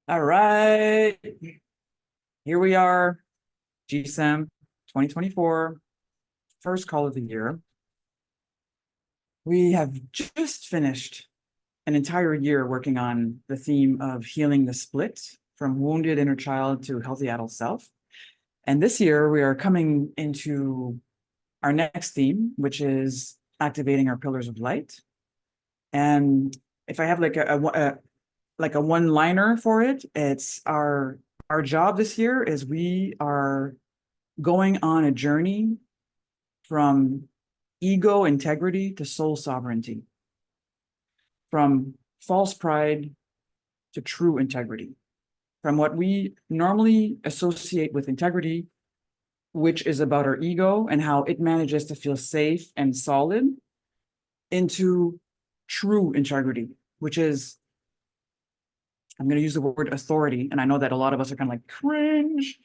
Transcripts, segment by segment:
All right, here we are, JSEMP 2024, first call of the year. We have just finished an entire year working on the theme of healing the split from wounded inner child to healthy adult self. And this year we are coming into our next theme, which is activating our pillars of light. And if I have like a one-liner for it, it's our job this year is we are going on a journey from ego integrity to soul sovereignty, from false pride to true integrity, from what we normally associate with integrity, which is about our ego and how it manages to feel safe and solid, into true integrity, which is, I'm going to use the word authority. And I know that a lot of us are kind of like cringe.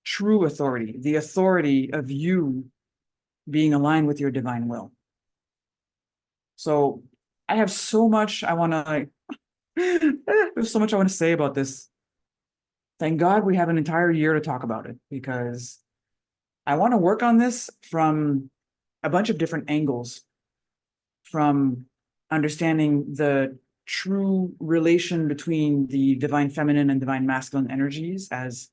True authority, the authority of you being aligned with your divine will. So I have so much I want to, there's so much I want to say about this. Thank God we have an entire year to talk about it, because I want to work on this from a bunch of different angles, from understanding the true relation between the divine feminine and divine masculine energies as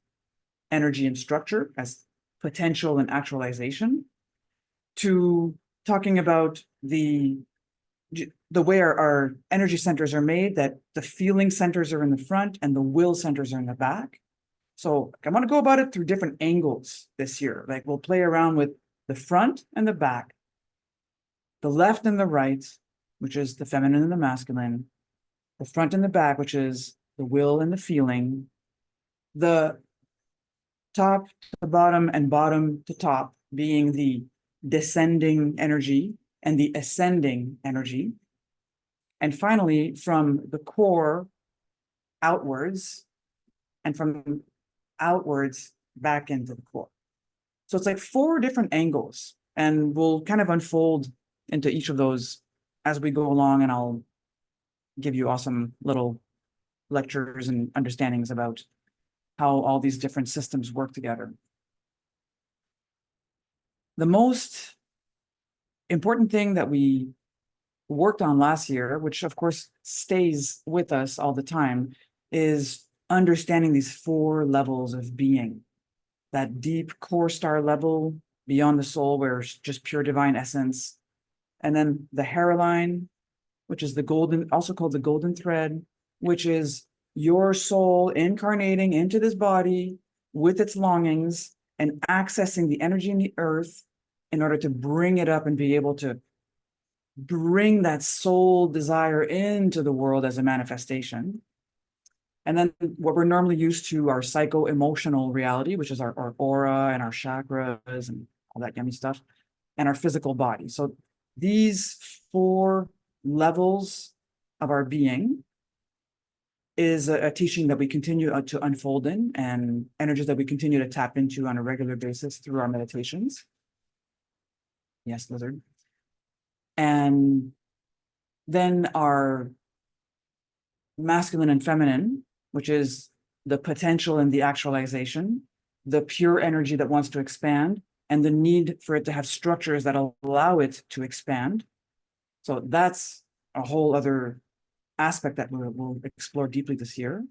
energy and structure, as potential and actualization, to talking about the way our energy centers are made, that the feeling centers are in the front and the will centers are in the back. So I want to go about it through different angles this year. Like we'll play around with the front and the back, the left and the right, which is the feminine and the masculine, the front and the back, which is the will and the feeling, the top to bottom and bottom to top being the descending energy and the ascending energy. And finally, from the core outwards and from outwards back into the core. So it's like 4 different angles, and we'll kind of unfold into each of those as we go along, and I'll give you awesome little lectures and understandings about how all these different systems work together. The most important thing that we worked on last year, which of course stays with us all the time, is understanding these 4 levels of being. That deep core star level beyond the soul, where it's just pure divine essence. And then the hairline, which is the golden, also called the golden thread, which is your soul incarnating into this body with its longings and accessing the energy in the earth in order to bring it up and be able to bring that soul desire into the world as a manifestation. And then what we're normally used to, our psycho-emotional reality, which is our aura and our chakras and all that yummy stuff, and our physical body. So these 4 levels of our being is a teaching that we continue to unfold in, and energies that we continue to tap into on a regular basis through our meditations. Yes, lizard. And then our masculine and feminine, which is the potential and the actualization, the pure energy that wants to expand, and the need for it to have structures that allow it to expand. So that's a whole other aspect that we'll explore deeply this year.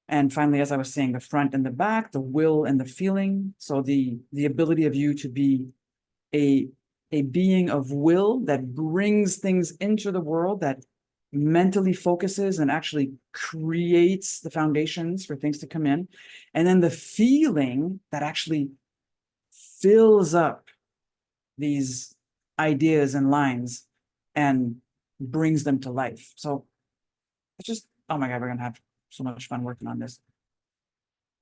And finally, as I was saying, the front and the back, the will and the feeling. So the ability of you to be a being of will that brings things into the world, that mentally focuses and actually creates the foundations for things to come in. And then the feeling that actually fills up these ideas and lines and brings them to life. So it's just, oh my God, we're going to have so much fun working on this.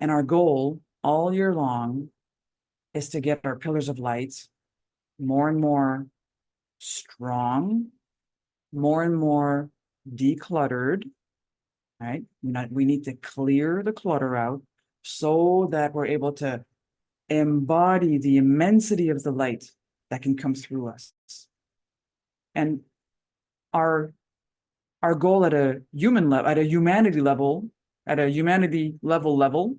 And our goal all year long is to get our pillars of light more and more strong, more and more decluttered, right? We need to clear the clutter out so that we're able to embody the immensity of the light that can come through us. And our goal at a human level, at a humanity level, at a humanity level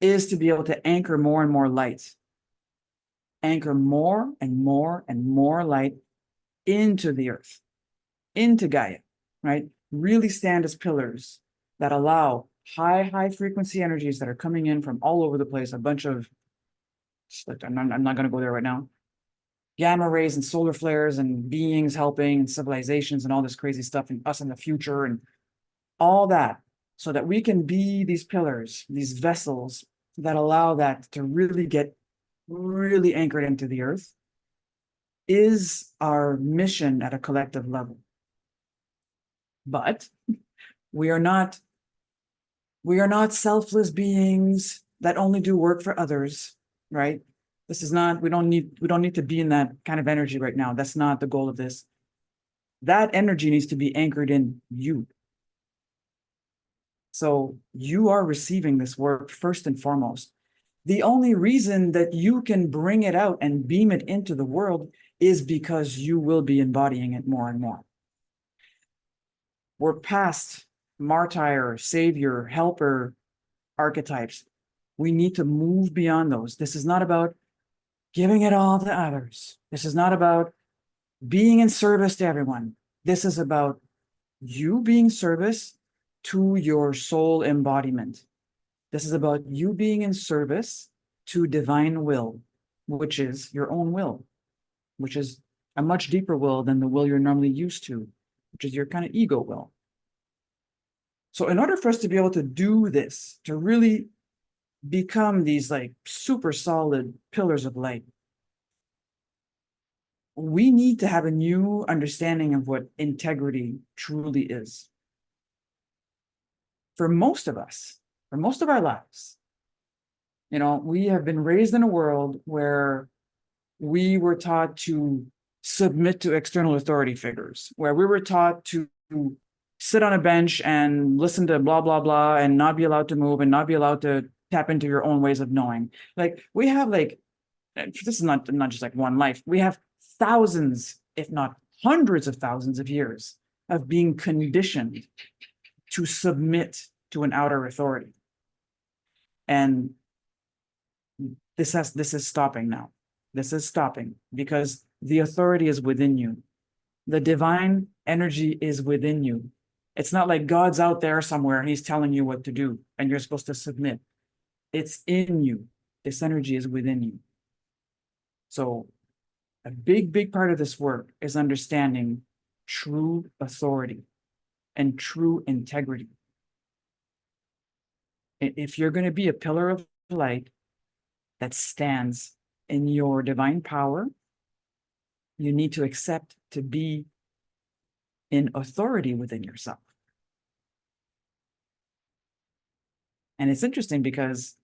is to be able to anchor more and more light, anchor more and more and more light into the earth, into Gaia, right? Really stand as pillars that allow high frequency energies that are coming in from all over the place, a bunch of, I'm not going to go there right now, gamma rays and solar flares and beings helping and civilizations and all this crazy stuff and us in the future and all that, so that we can be these pillars, these vessels that allow that to really get really anchored into the earth, is our mission at a collective level. But we are not selfless beings that only do work for others, right? This is not, we don't need to be in that kind of energy right now. That's not the goal of this. That energy needs to be anchored in you. So you are receiving this work first and foremost. The only reason that you can bring it out and beam it into the world is because you will be embodying it more and more. We're past martyr, savior, helper archetypes. We need to move beyond those. This is not about giving it all to others. This is not about being in service to everyone. This is about you being service to your soul embodiment. This is about you being in service to divine will, which is your own will, which is a much deeper will than the will you're normally used to, which is your kind of ego will. So in order for us to be able to do this, to really become these like super solid pillars of light, we need to have a new understanding of what integrity truly is. For most of us, for most of our lives, you know, we have been raised in a world where we were taught to submit to external authority figures, where we were taught to sit on a bench and listen to blah, blah, blah, and not be allowed to move and not be allowed to tap into your own ways of knowing. Like we have like, this is not just like one life. We have thousands, if not hundreds of thousands of years of being conditioned to submit to an outer authority. And this is stopping now. This is stopping because the authority is within you. The divine energy is within you. It's not like God's out there somewhere and he's telling you what to do and you're supposed to submit. It's in you. This energy is within you. So a big part of this work is understanding true authority and true integrity. If you're going to be a pillar of light that stands in your divine power, you need to accept to be in authority within yourself. And it's interesting because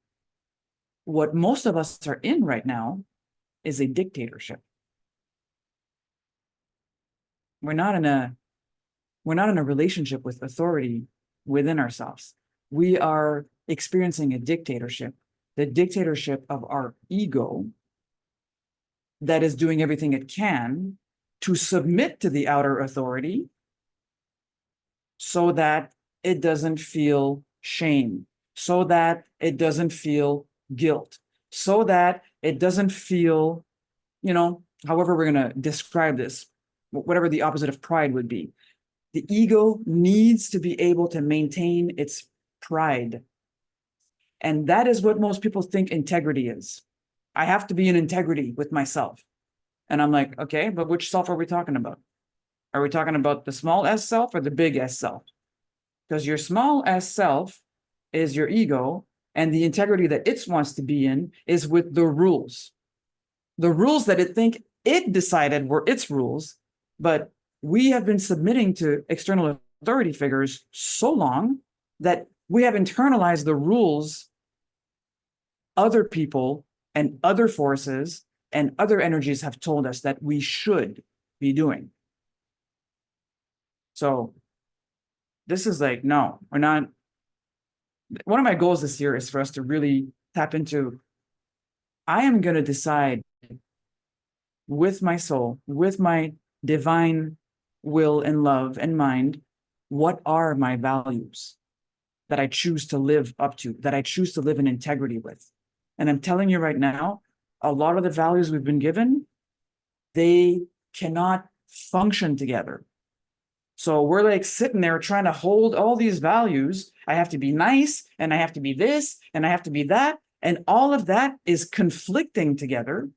what most of us are in right now is a dictatorship. We're not in a relationship with authority within ourselves. We are experiencing a dictatorship, the dictatorship of our ego that is doing everything it can to submit to the outer authority so that it doesn't feel shame, so that it doesn't feel guilt, so that it doesn't feel, you know, however we're going to describe this, whatever the opposite of pride would be. The ego needs to be able to maintain its pride. And that is what most people think integrity is. I have to be in integrity with myself. And I'm like, okay, but which self are we talking about? Are we talking about the small s self or the big S self? Because your small s self is your ego, and the integrity that it wants to be in is with the rules. The rules that it think it decided were its rules, but we have been submitting to external authority figures so long that we have internalized the rules other people and other forces and other energies have told us that we should be doing. So this is like, no, we're not. One of my goals this year is for us to really tap into, I am going to decide with my soul, with my divine will and love and mind, what are my values? that I choose to live up to, that I choose to live in integrity with. And I'm telling you right now, a lot of the values we've been given, they cannot function together. So we're like sitting there trying to hold all these values. I have to be nice, and I have to be this, and I have to be that. And all of that is conflicting together.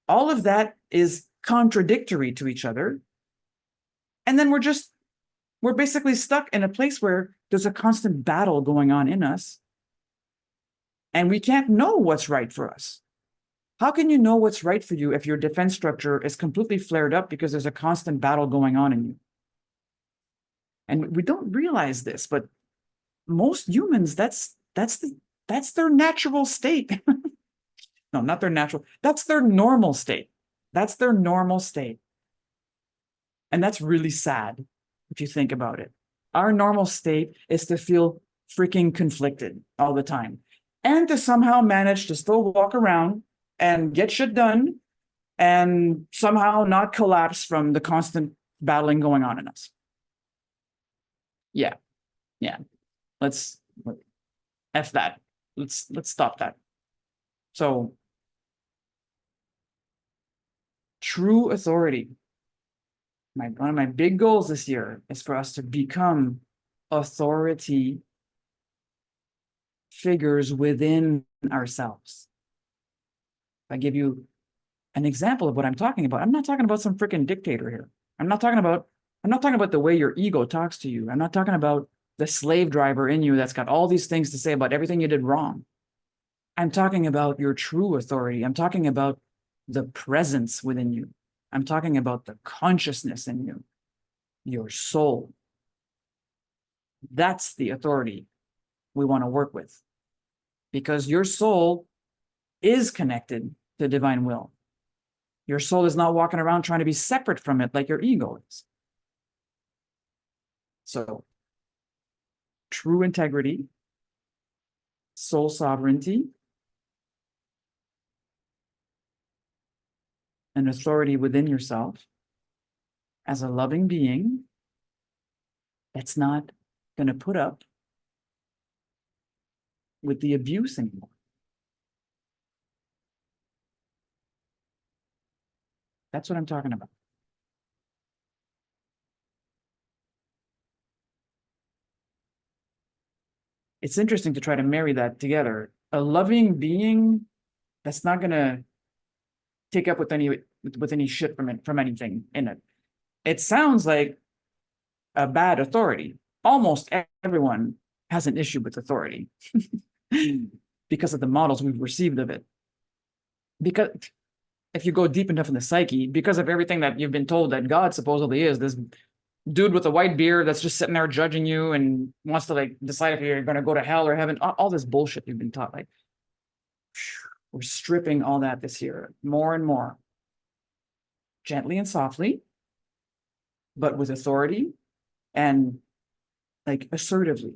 All of that is contradictory to each other. And then we're basically stuck in a place where there's a constant battle going on in us. And we can't know what's right for us. How can you know what's right for you if your defense structure is completely flared up because there's a constant battle going on in you? And we don't realize this, but most humans, that's their natural state. No, not their natural, that's their normal state. That's their normal state. And that's really sad if you think about it. Our normal state is to feel freaking conflicted all the time and to somehow manage to still walk around and get shit done and somehow not collapse from the constant battling going on in us. Yeah. Let's F that. Let's stop that. So true authority. One of my big goals this year is for us to become authority figures within ourselves. If I give you an example of what I'm talking about, I'm not talking about some freaking dictator here. I'm not talking about the way your ego talks to you. I'm not talking about the slave driver in you that's got all these things to say about everything you did wrong. I'm talking about your true authority. I'm talking about the presence within you. I'm talking about the consciousness in you, your soul. That's the authority we want to work with, because your soul is connected to divine will. Your soul is not walking around trying to be separate from it like your ego is. So, true integrity, soul sovereignty, and authority within yourself as a loving being that's not going to put up with the abuse anymore. That's what I'm talking about. It's interesting to try to marry that together. A loving being that's not going to take up with any shit from anything in it. It sounds like a bad authority. Almost everyone has an issue with authority because of the models we've received of it. Because if you go deep enough in the psyche, because of everything that you've been told that God supposedly is, this dude with a white beard that's just sitting there judging you and wants to like decide if you're going to go to hell or heaven, all this bullshit you've been taught. Like, we're stripping all that this year, more and more, gently and softly, but with authority and like assertively.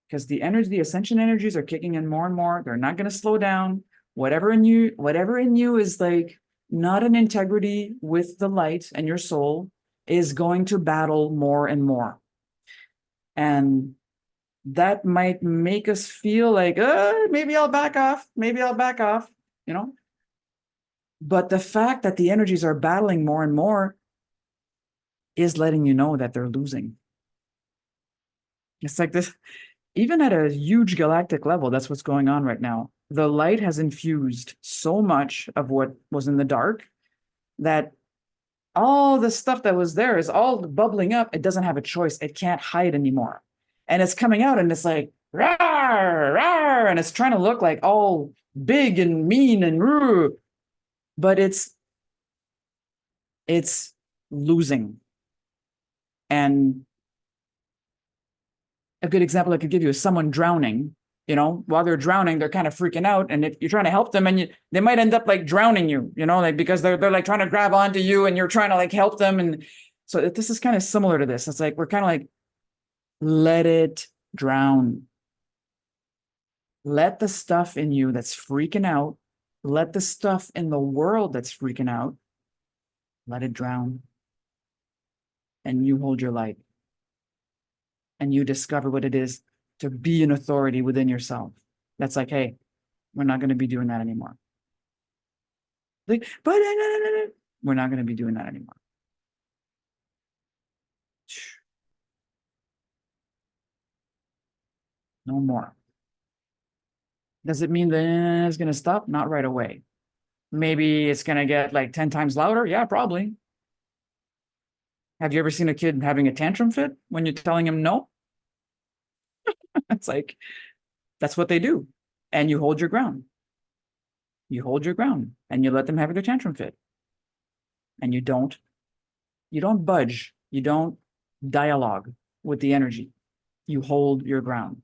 Because the ascension energies are kicking in more and more. They're not going to slow down. Whatever in you is like not in integrity with the light and your soul is going to battle more and more. And that might make us feel like, maybe I'll back off. Maybe I'll back off, you know? But the fact that the energies are battling more and more is letting you know that they're losing. It's like this, even at a huge galactic level, that's what's going on right now. The light has infused so much of what was in the dark that all the stuff that was there is all bubbling up. It doesn't have a choice. It can't hide anymore. And it's coming out and it's like, rawr, rawr, and it's trying to look like all big and mean and rude, but it's losing. And a good example I could give you is someone drowning. You know, while they're drowning, they're kind of freaking out. And if you're trying to help them and they might end up like drowning you, you know, like because they're like trying to grab onto you and you're trying to like help them. And so this is kind of similar to this. It's like, we're kind of like, let it drown. Let the stuff in you that's freaking out, let the stuff in the world that's freaking out, let it drown. And you hold your light. and you discover what it is to be an authority within yourself. That's like, hey, we're not going to be doing that anymore. Like, but we're not going to be doing that anymore. No more. Does it mean that it's going to stop? Not right away. Maybe it's going to get like 10 times louder. Yeah, probably. Have you ever seen a kid having a tantrum fit when you're telling him no? It's like, that's what they do. And you hold your ground. You hold your ground and you let them have their tantrum fit. And you don't budge. You don't dialogue with the energy. You hold your ground.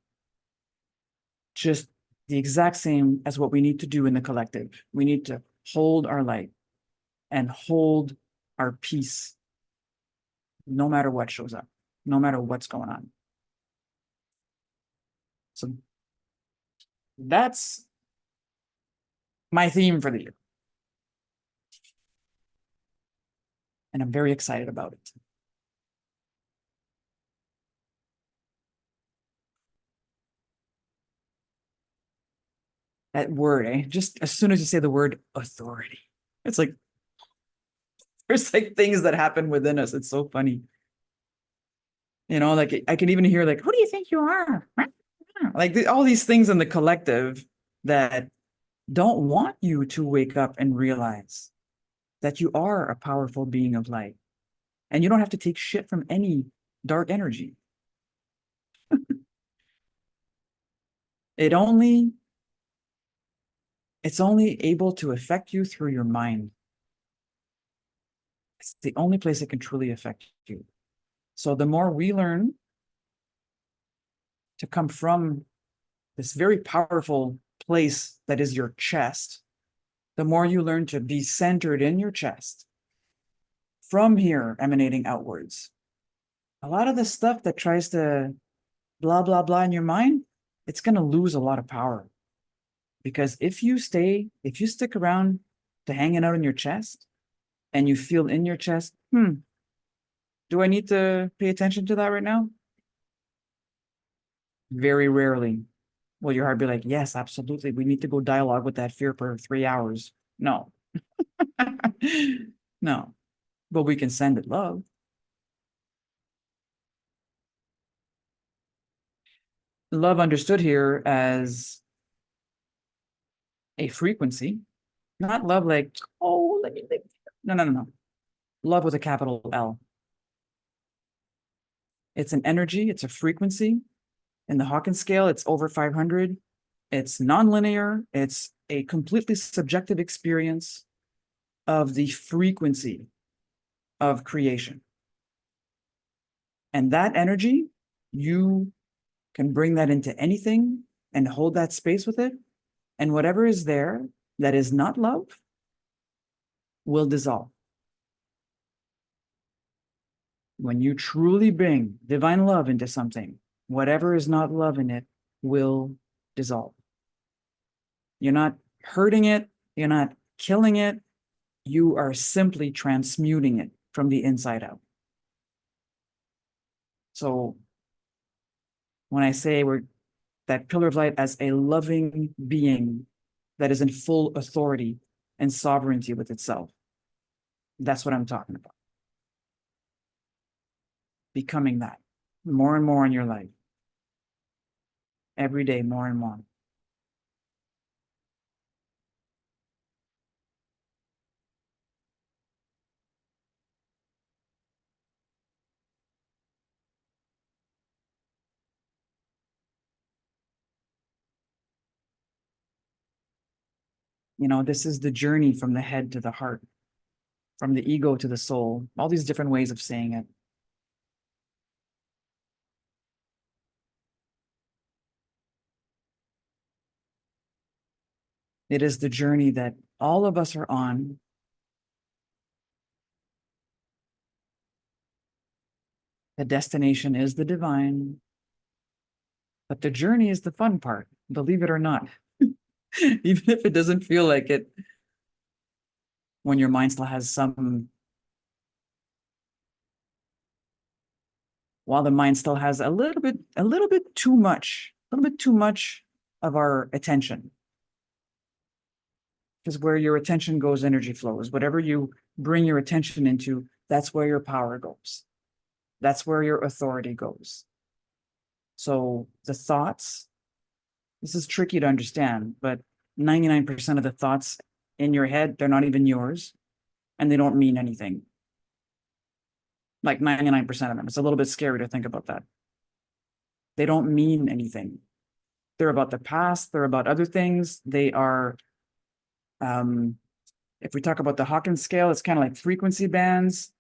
Just the exact same as what we need to do in the collective. We need to hold our light and hold our peace no matter what shows up, no matter what's going on. So that's my theme for the year. And I'm very excited about it. That word, eh? Just as soon as you say the word authority, it's like, there's like things that happen within us. It's so funny. You know, like I can even hear like, who do you think you are? Like all these things in the collective that don't want you to wake up and realize that you are a powerful being of light. And you don't have to take shit from any dark energy. It's only able to affect you through your mind. It's the only place it can truly affect you. So the more we learn to come from this very powerful place that is your chest, the more you learn to be centered in your chest, from here emanating outwards. A lot of the stuff that tries to blah, blah, blah in your mind, it's going to lose a lot of power. Because if you stick around to hanging out in your chest and you feel in your chest, do I need to pay attention to that right now? Very rarely will your heart be like, yes, absolutely. We need to go dialogue with that fear for 3 hours. No. No. But we can send it love. Love understood here as a frequency, not love like, oh, let me think. No. Love with a capital L. It's an energy, it's a frequency. In the Hawkins scale, it's over 500. It's nonlinear. It's a completely subjective experience of the frequency of creation. And that energy, you can bring that into anything and hold that space with it. And whatever is there that is not love will dissolve. When you truly bring divine love into something, whatever is not love in it will dissolve. You're not hurting it. You're not killing it. You are simply transmuting it from the inside out. So when I say we're that pillar of light as a loving being that is in full authority and sovereignty with itself, that's what I'm talking about. Becoming that more and more in your life. Every day, more and more. You know, this is the journey from the head to the heart, from the ego to the soul, all these different ways of saying it. It is the journey that all of us are on. The destination is the divine, but the journey is the fun part, believe it or not. Even if it doesn't feel like it, when your mind still has some while the mind still has a little bit too much of our attention. Because where your attention goes, energy flows. Whatever you bring your attention into, that's where your power goes. That's where your authority goes. So the thoughts, this is tricky to understand, but 99% of the thoughts in your head, they're not even yours, and they don't mean anything. Like 99% of them. It's a little bit scary to think about that. They don't mean anything. They're about the past. They're about other things. They are, if we talk about the Hawkins scale, it's kind of like frequency bands.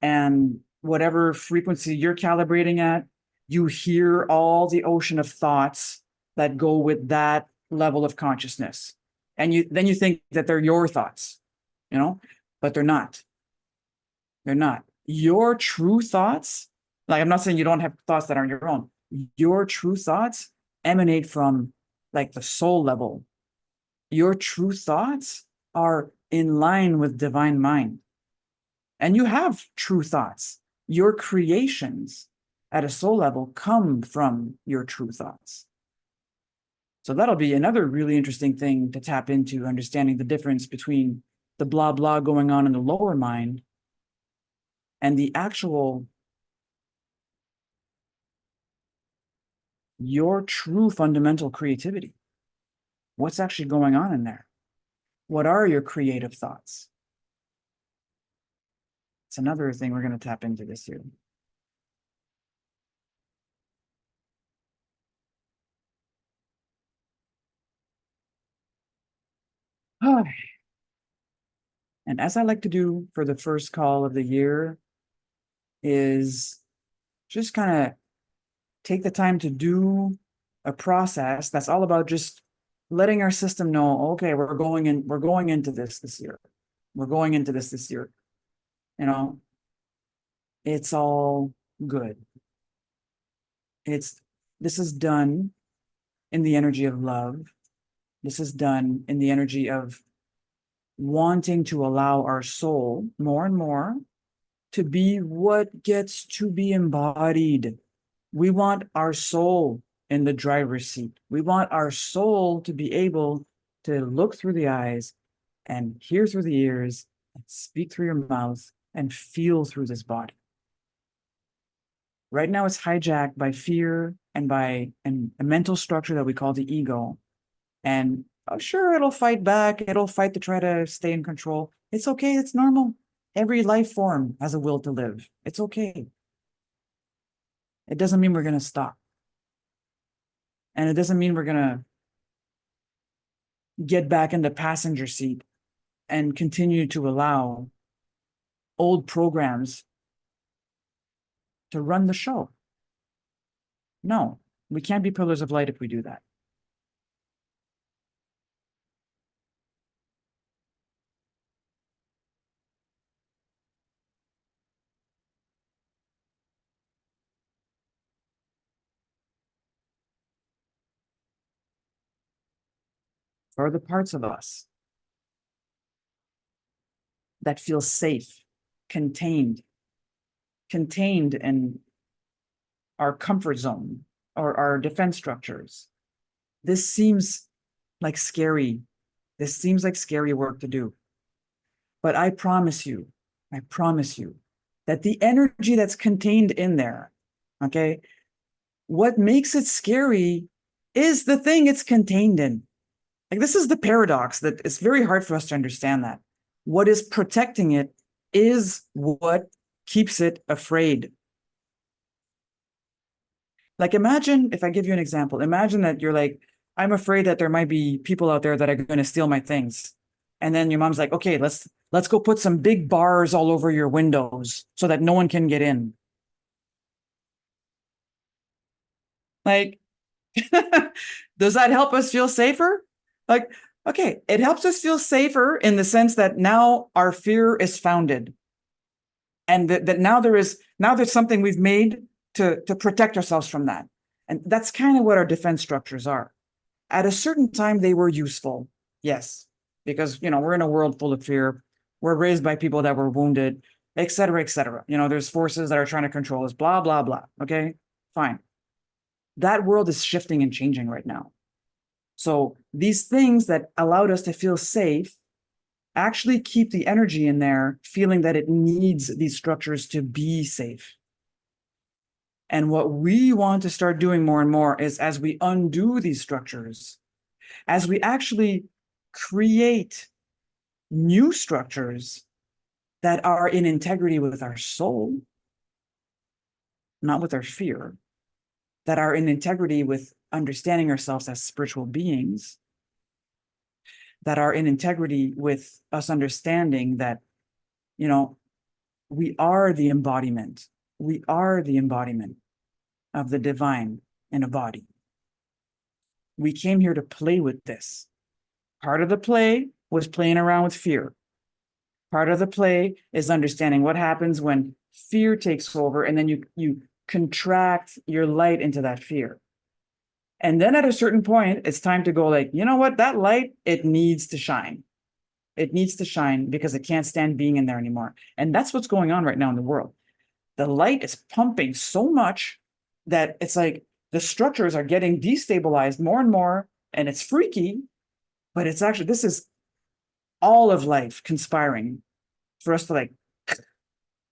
And whatever frequency you're calibrating at, you hear all the ocean of thoughts that go with that level of consciousness. And then you think that they're your thoughts, but they're not. They're not. Your true thoughts, like I'm not saying you don't have thoughts that aren't your own. Your true thoughts emanate from like the soul level. Your true thoughts are in line with divine mind. And you have true thoughts. Your creations at a soul level come from your true thoughts. So that'll be another really interesting thing to tap into, understanding the difference between the blah, blah going on in the lower mind and the actual, your true fundamental creativity. What's actually going on in there? What are your creative thoughts? It's another thing we're going to tap into this year. And as I like to do for the first call of the year is just kind of take the time to do a process that's all about just letting our system know, okay, we're going into this year. We're going into this year. It's all good. This is done in the energy of love. This is done in the energy of wanting to allow our soul more and more to be what gets to be embodied. We want our soul in the driver's seat. We want our soul to be able to look through the eyes and hear through the ears and speak through your mouth and feel through this body. Right now it's hijacked by fear and by a mental structure that we call the ego. And sure, it'll fight back. It'll fight to try to stay in control. It's okay. It's normal. Every life form has a will to live. It's okay. It doesn't mean we're going to stop. And it doesn't mean we're going to get back in the passenger seat and continue to allow old programs to run the show. No, we can't be pillars of light if we do that. For the parts of us that feel safe, contained in our comfort zone or our defense structures. This seems like scary. This seems like scary work to do. But I promise you that the energy that's contained in there, okay, what makes it scary is the thing it's contained in. Like, this is the paradox that it's very hard for us to understand that. What is protecting it is what keeps it afraid. Like, imagine, if I give you an example, imagine that you're like, I'm afraid that there might be people out there that are going to steal my things. And then your mom's like, okay, let's go put some big bars all over your windows so that no one can get in. Like, does that help us feel safer? Like, okay, it helps us feel safer in the sense that now our fear is founded. And that now there's something we've made to protect ourselves from that. And that's kind of what our defense structures are. At a certain time, they were useful. Yes, because, we're in a world full of fear. We're raised by people that were wounded. et cetera, et cetera. You know, there's forces that are trying to control us, blah, blah, blah. Okay, fine. That world is shifting and changing right now. So these things that allowed us to feel safe actually keep the energy in there, feeling that it needs these structures to be safe. And what we want to start doing more and more is, as we undo these structures, as we actually create new structures that are in integrity with our soul, not with our fear, that are in integrity with understanding ourselves as spiritual beings, that are in integrity with us understanding that, you know, we are the embodiment. We are the embodiment of the divine in a body. We came here to play with this. Part of the play was playing around with fear. Part of the play is understanding what happens when fear takes over, and then you contract your light into that fear. And then at a certain point, it's time to go like, you know what, that light, it needs to shine. It needs to shine because it can't stand being in there anymore. And that's what's going on right now in the world. The light is pumping so much that it's like the structures are getting destabilized more and more, and it's freaky, but it's actually, this is all of life conspiring for us to like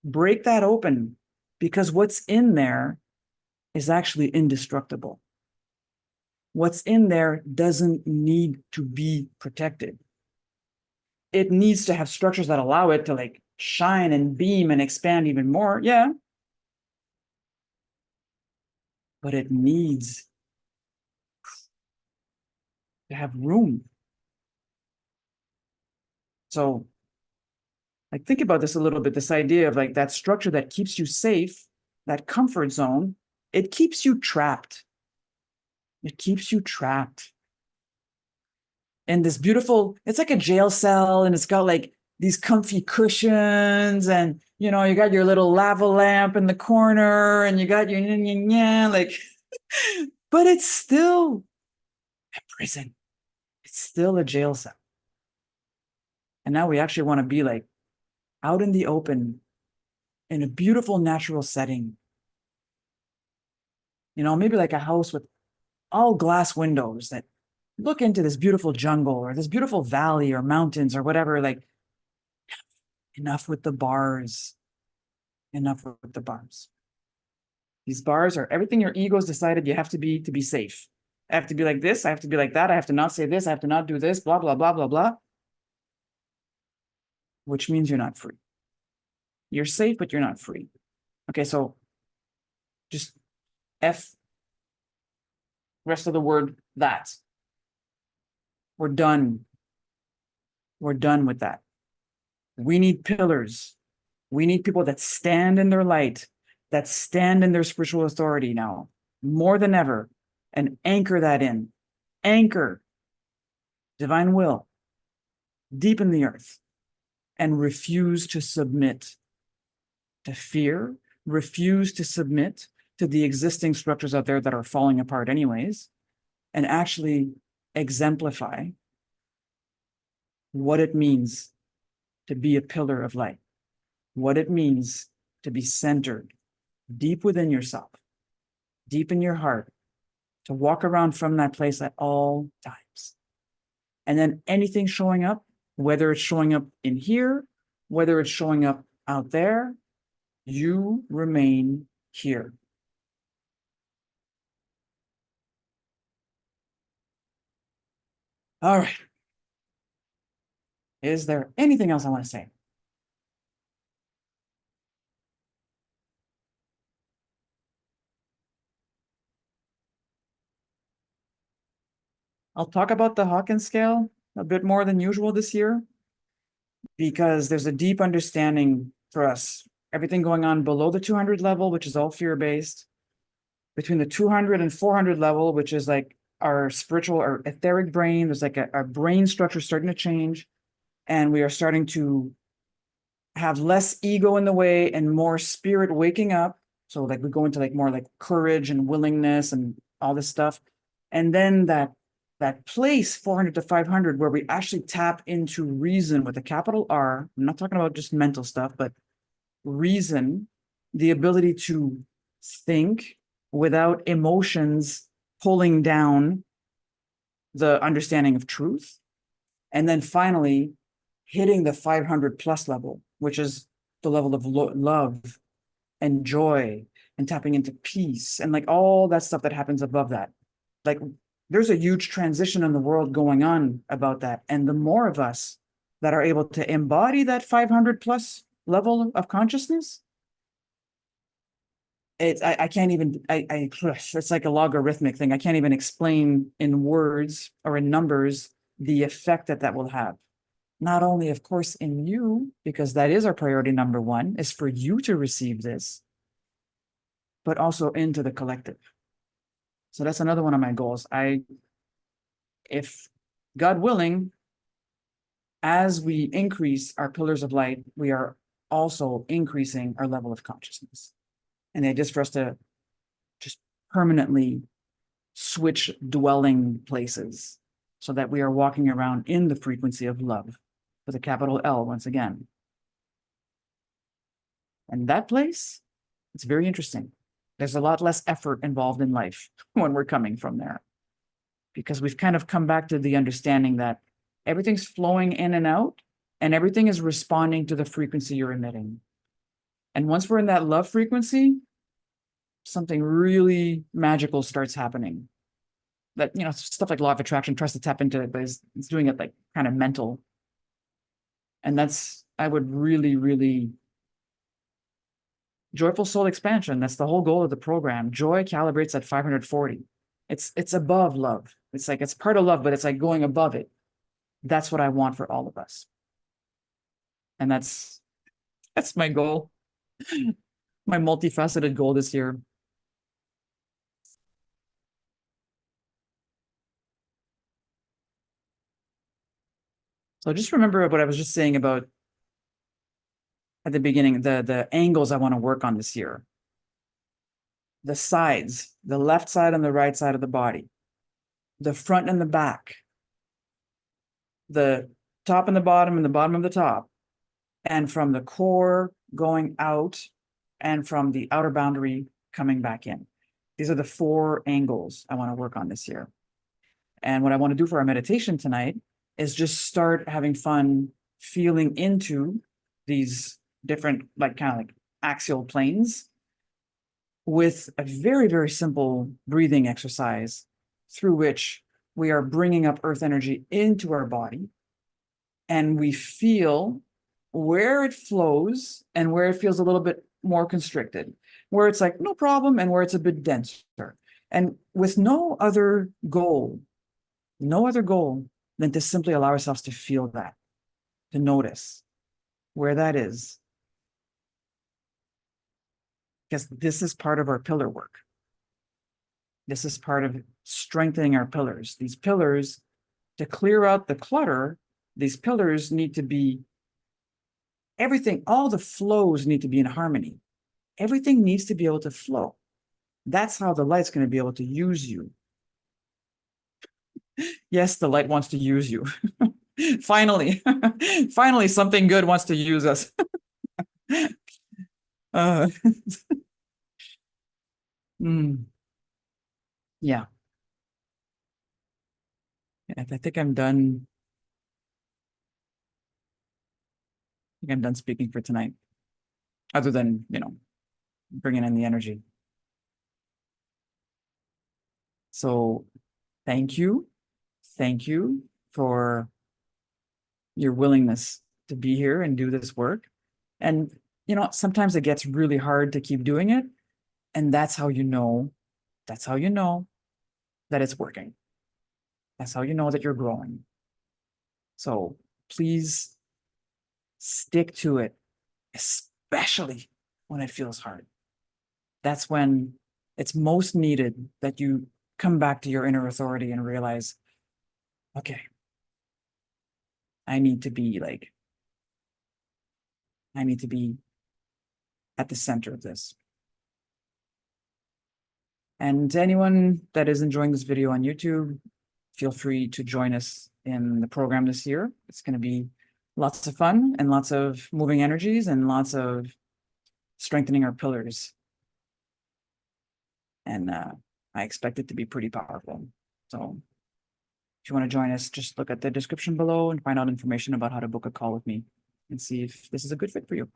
break that open, because what's in there is actually indestructible. What's in there doesn't need to be protected. It needs to have structures that allow it to like shine and beam and expand even more. Yeah. But it needs to have room. So like, think about this a little bit, this idea of like that structure that keeps you safe, that comfort zone, it keeps you trapped. It keeps you trapped in this beautiful, it's like a jail cell, and it's got like these comfy cushions, and you know, you got your little lava lamp in the corner, and you got your like, but it's still a prison. It's still a jail cell. And now we actually want to be like out in the open in a beautiful natural setting. You know, maybe like a house with all glass windows that look into this beautiful jungle or this beautiful valley or mountains or whatever. Like, enough with the bars. Enough with the bars. These bars are everything your ego's decided you have to be safe. I have to be like this. I have to be like that. I have to not say this. I have to not do this, blah, blah, blah, blah, blah. Which means you're not free. You're safe, but you're not free. Okay, so just F, rest of the word, that. We're done. We're done with that. We need pillars. We need people that stand in their light, that stand in their spiritual authority now, more than ever, and anchor that in. Anchor divine will deep in the earth, and refuse to submit to fear, refuse to submit to the existing structures out there that are falling apart anyways, and actually exemplify what it means to be a pillar of light, what it means to be centered deep within yourself, deep in your heart, to walk around from that place at all times. And then anything showing up, whether it's showing up in here, whether it's showing up out there, you remain here. All right. Is there anything else I want to say? I'll talk about the Hawkins scale a bit more than usual this year, because there's a deep understanding for us. Everything going on below the 200 level, which is all fear-based, between the 200 and 400 level, which is like our spiritual, our etheric brain, there's like our brain structure starting to change, and we are starting to have less ego in the way and more spirit waking up. So like we go into like more like courage and willingness and all this stuff. And then that place 400 to 500 where we actually tap into reason with a capital R. I'm not talking about just mental stuff, but reason, the ability to think without emotions pulling down the understanding of truth. And then finally, hitting the 500 plus level, which is the level of love and joy and tapping into peace and like all that stuff that happens above that. Like there's a huge transition in the world going on about that. And the more of us that are able to embody that 500 plus level of consciousness, I can't even, it's like a logarithmic thing. I can't even explain in words or in numbers the effect that that will have. Not only, of course, in you, because that is our priority number one, is for you to receive this, but also into the collective. So that's another one of my goals. If God willing, as we increase our pillars of light, we are also increasing our level of consciousness. And it just for us to just permanently switch dwelling places so that we are walking around in the frequency of love with a capital L once again. And that place, it's very interesting. There's a lot less effort involved in life when we're coming from there, because we've kind of come back to the understanding that everything's flowing in and out and everything is responding to the frequency you're emitting. And once we're in that love frequency, something really magical starts happening. That, you know, stuff like law of attraction tries to tap into it, but it's doing it like kind of mental. And that's, I would really, really, joyful soul expansion. That's the whole goal of the program. Joy calibrates at 540. It's above love. It's like, it's part of love, but it's like going above it. That's what I want for all of us. And that's my goal, my multifaceted goal this year. So just remember what I was just saying about at the beginning, the angles I want to work on this year. The sides, the left side and the right side of the body, the front and the back, the top and the bottom of the top, and from the core going out and from the outer boundary coming back in. These are the 4 angles I want to work on this year. And what I want to do for our meditation tonight is just start having fun feeling into these different, like kind of like axial planes with a very, very simple breathing exercise through which we are bringing up earth energy into our body and we feel where it flows and where it feels a little bit more constricted, where it's like no problem and where it's a bit denser. And with no other goal than to simply allow ourselves to feel that, to notice where that is. Because this is part of our pillar work. This is part of strengthening our pillars. These pillars, to clear out the clutter, these pillars need to be, everything, all the flows need to be in harmony. Everything needs to be able to flow. That's how the light's going to be able to use you. Yes, the light wants to use you. Finally, finally, something good wants to use us. Yeah. I think I'm done. I think I'm done speaking for tonight, other than, you know, bringing in the energy. So thank you. Thank you for your willingness to be here and do this work. And, you know, sometimes it gets really hard to keep doing it. And that's how you know that it's working. That's how you know that you're growing. So please stick to it, especially when it feels hard. That's when it's most needed that you come back to your inner authority and realize, okay, I need to be at the center of this. And to anyone that is enjoying this video on YouTube, feel free to join us in the program this year. It's going to be lots of fun and lots of moving energies and lots of strengthening our pillars. And I expect it to be pretty powerful. So if you want to join us, just look at the description below and find out information about how to book a call with me and see if this is a good fit for you.